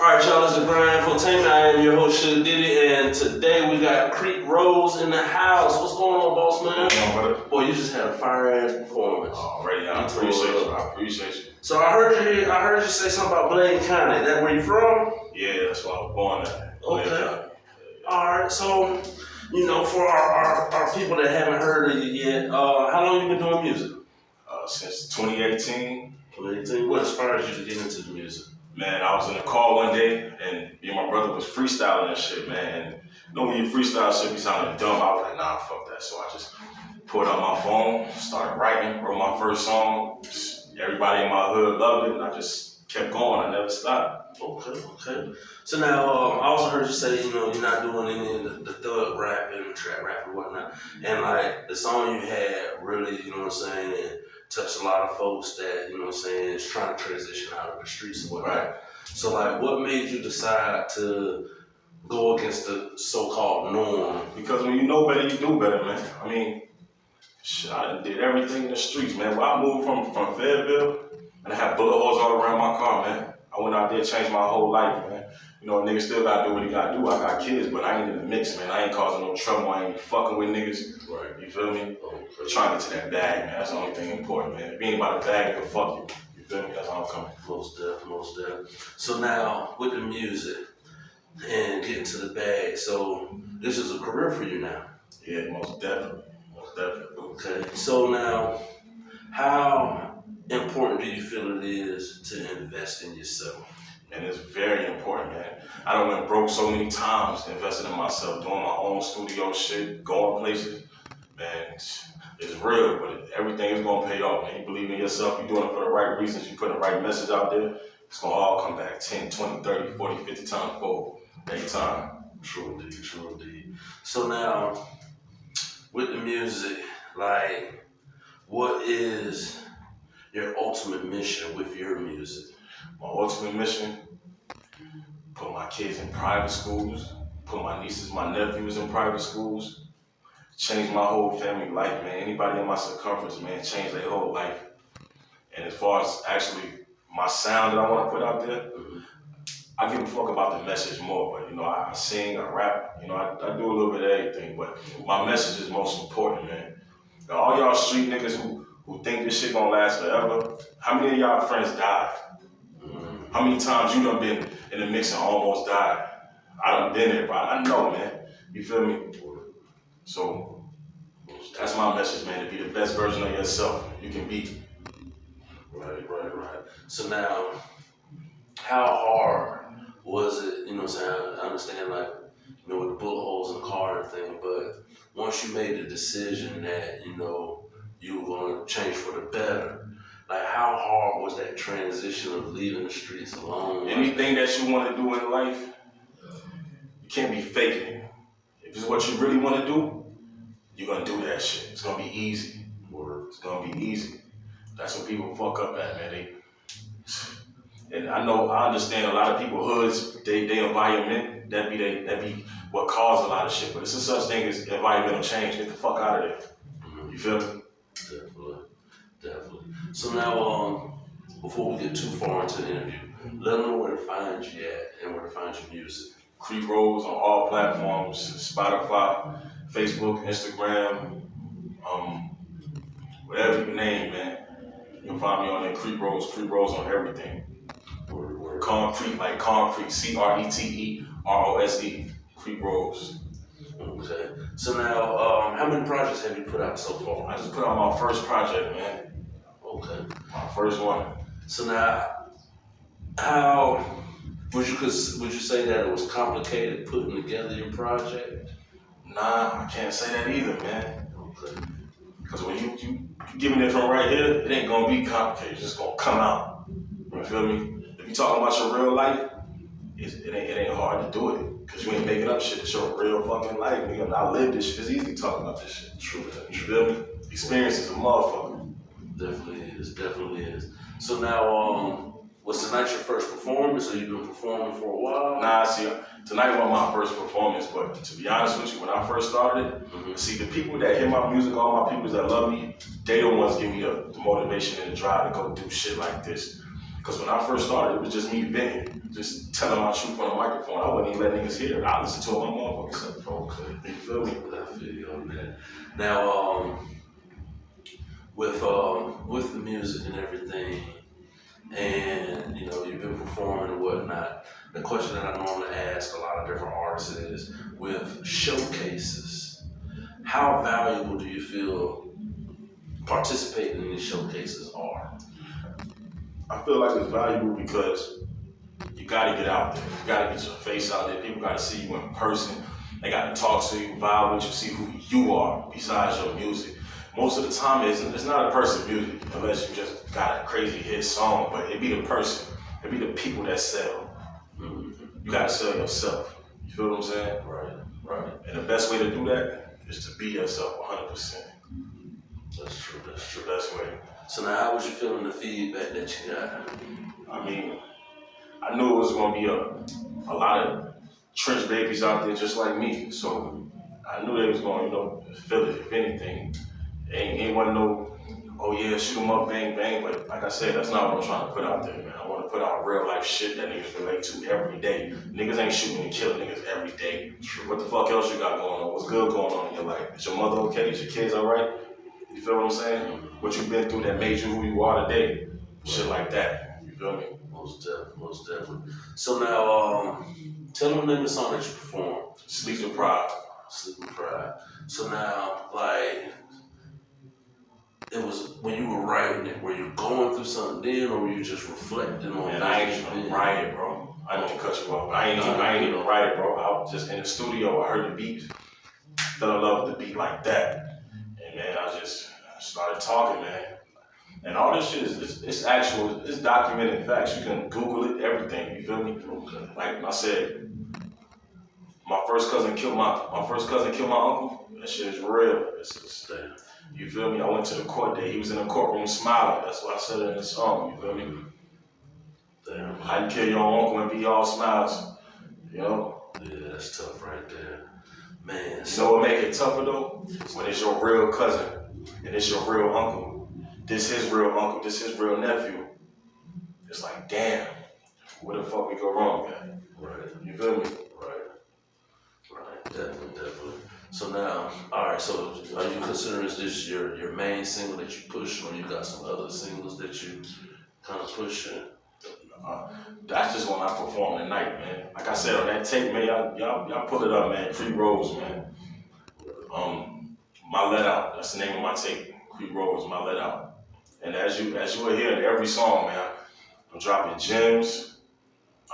Alright, y'all, this is Infotainment. I am your host, Shug, and today we got Crete Rose in the house. What's going on, boss man? What's going on, brother? Boy, you just had a fire-ass performance. Already, I appreciate you. So I heard you say something about Blaine County. That where you from? Yeah, that's where I was born at. Okay. Alright, so, you know, for our people that haven't heard of you yet, how long you been doing music? Since 2018. 2018. What inspired you to get into the music? Man, I was in a car one day, and me and my brother was freestyling and shit, man. And you know when you freestyle shit be sounding dumb, I was like, nah, fuck that. So I just pulled out my phone, started writing, wrote my first song. Everybody in my hood loved it, and I just kept going. I never stopped. Okay. So now, I also heard you say, you know, you're not doing any of the thug rap and trap rap and whatnot. And like the song you had really, you know what I'm saying, touched a lot of folks that, you know what I'm saying, is trying to transition out of the streets and whatnot. Right. So like, what made you decide to go against the so-called norm? Because when you know better, you do better, man. I mean, shit, I did everything in the streets, man. When I moved from Fayetteville, and I had bullet holes all around my car, man. I went out there, changed my whole life, man. You know, a nigga still gotta do what he gotta do. I got kids, but I ain't in the mix, man. I ain't causing no trouble. I ain't fucking with niggas. Right. You feel me? Trying to get to that bag, man. That's the only thing important, man. If you ain't about the bag, you can fuck you. You feel me? That's how I'm coming. Most definitely. So now, with the music and getting to the bag, so this is a career for you now? Yeah, most definitely. Okay. So now, how important do you feel it is to invest in yourself? And it's very important, man. I done went broke so many times investing in myself, doing my own studio shit, going places. Man, it's real, but everything is gonna pay off, man. You believe in yourself, you're doing it for the right reasons, you put the right message out there, it's gonna all come back 10, 20, 30, 40, 50 times forward every time. True indeed. So now, with the music, like, what is your ultimate mission with your music? My ultimate mission, put my kids in private schools, put my nieces, my nephews in private schools, change my whole family life, man. Anybody in my circumference, man, change their whole life. And as far as actually my sound that I want to put out there, I give a fuck about the message more. But, you know, I sing, I rap, you know, I do a little bit of everything. But my message is most important, man. Now, all y'all street niggas who think this shit gonna last forever, how many of y'all friends died? How many times you done been in the mix and almost died? I done been there, bro. I know, man. You feel me? So that's my message, man. To be the best version of yourself you can be. Right. So now, how hard was it, you know what I'm saying? I understand, like, you know, with the bullet holes in the car and everything, but once you made the decision that, you know, you were going to change for the better, like, how hard was that transition of leaving the streets alone? Anything that you want to do in life, you can't be faking it. If it's what you really want to do, you're going to do that shit. It's going to be easy. It's going to be easy. That's what people fuck up at, man. And I understand a lot of people hoods, they environment, that be what caused a lot of shit. But it's a such thing as environmental change. Get the fuck out of there. You feel me? Definitely. So now, before we get too far into the interview, let them know where to find you at and where to find your music. Crete Rose on all platforms, Spotify, Facebook, Instagram, whatever you name, man. You'll find me on there, Crete Rose on everything. Concrete, like concrete, CRETEROSE, Crete Rose. Okay. So now, how many projects have you put out so far? I just put out my first project, man. Okay. My first one. So now, how would you say that it was complicated putting together your project? Nah, I can't say that either, man. Okay. Because when you giving it from right here, it ain't gonna be complicated. It's just gonna come out. You feel me? If you talking about your real life, it ain't hard to do it. Because you ain't making up shit. It's your real fucking life, nigga. I live this shit. It's easy talking about this shit. True. You feel me? Experience is a motherfucker. Definitely is. So now, was tonight your first performance, or you been performing for a while? Nah, see, tonight wasn't my first performance, but to be honest with you, when I first started, see, the people that hear my music, all my people that love me, they the ones give me the motivation and the drive to go do shit like this. Because when I first started, it was just me venting, just telling my truth on the microphone. I wouldn't even let niggas hear it. I listened to it on my motherfucking self. Okay. You feel me? I feel you on that. Now, with the music and everything, and you know, you've been performing and whatnot. The question that I normally ask a lot of different artists is, with showcases, how valuable do you feel participating in these showcases are? I feel like it's valuable because you gotta get out there. You gotta get your face out there. People gotta see you in person. They gotta talk to you, vibe with you, see who you are besides your music. Most of the time, it's not a person music unless you just got a crazy hit song, but it be the person. It be the people that sell. You gotta sell yourself. You feel what I'm saying? Right. And the best way to do that is to be yourself 100%. That's true. That's the best way. So now, how was you feeling the feedback that you got? I mean, I knew it was gonna be a lot of trench babies out there just like me. So I knew they was gonna, feel it. If anything, ain't wasn't no, oh yeah, shoot 'em up, bang bang. But like I said, that's not what I'm trying to put out there, man. I want to put out real life shit that niggas relate to every day. Niggas ain't shooting and killing niggas every day. What the fuck else you got going on? What's good going on in your life? Is your mother okay? Is your kids all right? You feel what I'm saying? What you been through that made you who you are today? Shit like that. You feel me? Most definitely. So now, tell them the name of the song that you performed. Sleep with Pride. Sleep with Pride. So now, like, it was when you were writing it, were you going through something then, or were you just reflecting on it? And I ain't even write it, bro. I didn't even cut you off. I ain't even write it, bro. I was just in the studio. I heard the beat, fell in love with the beat like that. And man, I just started talking, man. And all this shit it's actual, it's documented facts. You can Google it, everything. You feel me? Okay. Like I said, my first cousin killed my uncle. That shit is real. You feel me? I went to the court day. He was in the courtroom smiling. That's why I said it in the song. You feel me? Damn. How you kill your own uncle and be all smiles? Yeah, that's tough right there, man. You know what make it tougher though? When it's your real cousin and it's your real uncle. This his real uncle. This his real nephew. It's like, damn, where the fuck we go wrong, man? Right. You feel me? Right. Definitely. So now, all right. So are you considering this your main single that you push, or you got some other singles that you kind of pushing? That's just when I perform at night, man. Like I said on that tape, man, y'all pull it up, man. Crete Rose, man. My Let Out. That's the name of my tape. Crete Rose, My Let Out. And as you will hear in every song, man, I'm dropping gems.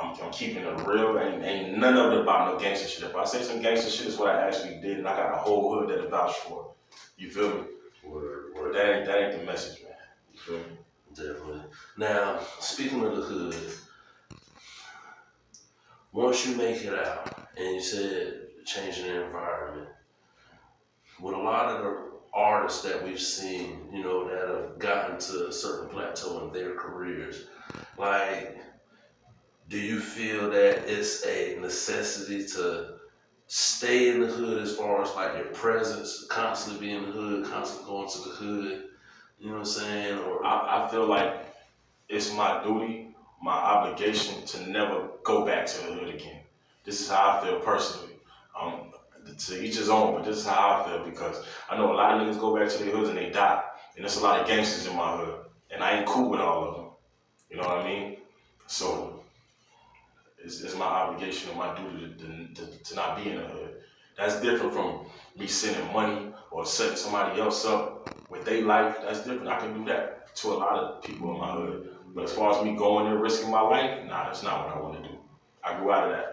I'm keeping it real. Ain't none of it about no gangster shit. If I say some gangster shit, it's what I actually did, and I got a whole hood that vouch for it. You feel me? Word. That ain't the message, man. You feel me? Definitely. Now, speaking of the hood, once you make it out, and you said changing the environment, with a lot of the artists that we've seen, that have gotten to a certain plateau in their careers, like, do you feel that it's a necessity to stay in the hood as far as like your presence, constantly be in the hood, constantly going to the hood? You know what I'm saying? Or I feel like it's my duty, my obligation to never go back to the hood again. This is how I feel personally. To each his own, but this is how I feel because I know a lot of niggas go back to their hoods and they die. And there's a lot of gangsters in my hood. And I ain't cool with all of them. You know what I mean? So it's my obligation and my duty to not be in the hood. That's different from me sending money or setting somebody else up with their life. That's different. I can do that to a lot of people in my hood. But as far as me going there risking my life, nah, that's not what I want to do. I grew out of that.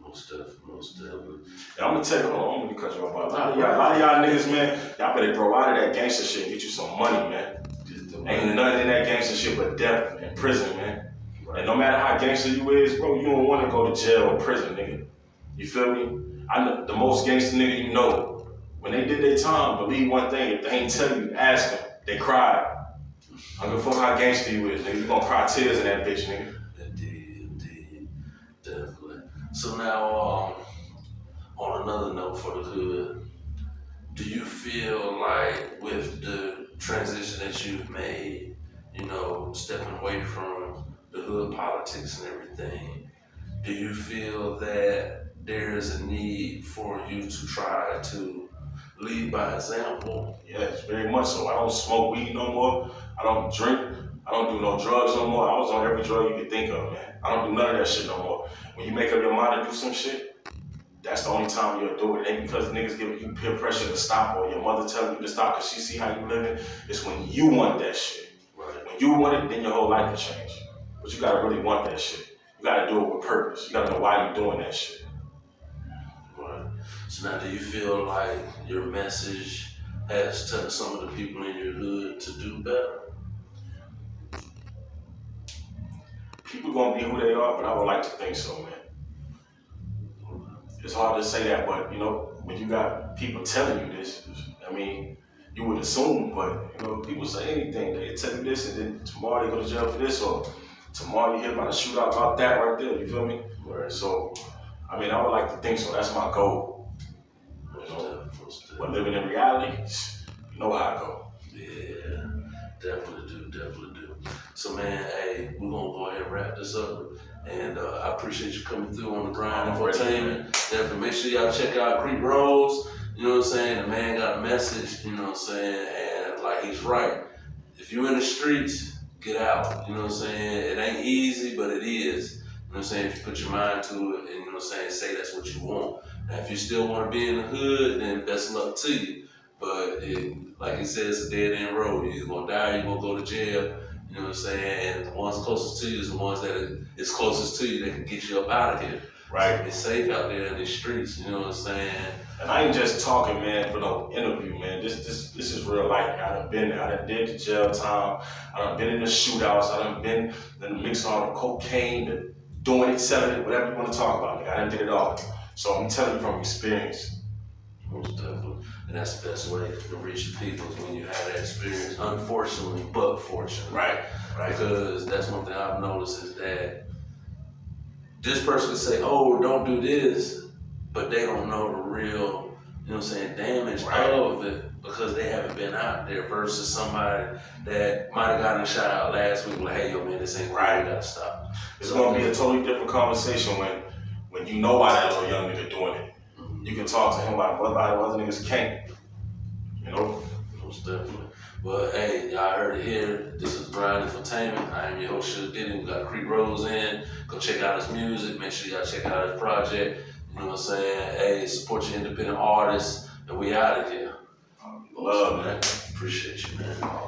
Most definitely. And I'm gonna tell you, hold on, I'm gonna cut you off. A lot of y'all niggas, man, y'all better grow out of that gangster shit and get you some money, man. Ain't nothing in that gangster shit but death and prison, man. And no matter how gangster you is, bro, you don't want to go to jail or prison, nigga. You feel me? I know the most gangster nigga you know. When they did their time, believe one thing, if they ain't tell you, ask them. They cried. I don't give a fuck how gangster you is, nigga. You gonna cry tears in that bitch, nigga. Indeed. Definitely. So now, on another note for the hood, do you feel like with the transition that you've made, stepping away from the hood politics and everything, do you feel that there is a need for you to try to lead by example? Yes, very much so. I don't smoke weed no more. I don't drink. I don't do no drugs no more. I was on every drug you could think of, man. I don't do none of that shit no more. When you make up your mind to do some shit, that's the only time you'll do it. It ain't because niggas giving you peer pressure to stop or your mother telling you to stop because she see how you living. It's when you want that shit. Right. When you want it, then your whole life will change. But you gotta really want that shit. You gotta do it with purpose. You gotta know why you're doing that shit. Right. So now, do you feel like your message has touched some of the people in your hood to do better? People gonna be who they are, but I would like to think so, man. It's hard to say that, but you know, when you got people telling you this, I mean, you would assume, but you know, people say anything. They tell you this, and then tomorrow they go to jail for this, or tomorrow you hear about a shootout about that right there. You feel me? Right. So, I mean, I would like to think so. That's my goal. You know, but living in reality, you know how I go. Yeah, definitely do. So man, hey, we're gonna go ahead and wrap this up. And I appreciate you coming through on the Grind Infotainment. Definitely make sure y'all check out Crete Rose. You know what I'm saying? The man got a message, you know what I'm saying? And like he's right. If you're in the streets, get out. You know what I'm saying? It ain't easy, but it is. You know what I'm saying? If you put your mind to it and you know what I'm saying, say that's what you want. Now if you still want to be in the hood, then best luck to you. But like he says, it's a dead end road. You're either gonna die or you're gonna go to jail. You know what I'm saying? And the ones closest to you is the ones that is closest to you that can get you up out of here. Right. So it's safe out there in these streets, you know what I'm saying? And I ain't just talking, man, for no interview, man. This is real life. I done been there. I done did the jail time. I done been in the shootouts. I done been in the mix all the cocaine, the doing it, selling it, whatever you want to talk about. I done did it all. So I'm telling you from experience. Most definitely. And that's the best way to reach the people is when you have that experience, unfortunately, but fortunately. Right. Because that's one thing I've noticed is that this person can say, oh, don't do this, but they don't know the real, you know what I'm saying, damage of it because they haven't been out there versus somebody that might have gotten a shout out last week like, hey, yo, man, this ain't right, you gotta stop. It's gonna be a totally different conversation when you know why that little young nigga doing it. You can talk to him about what other niggas can't. You know? Most definitely. But hey, y'all heard it here. This is Grind Infotainment. I am your host, Shug. We got Crete Rose in. Go check out his music. Make sure y'all check out his project. You know what I'm saying? Hey, support your independent artists. And we out of here. Love, man. Appreciate you, man.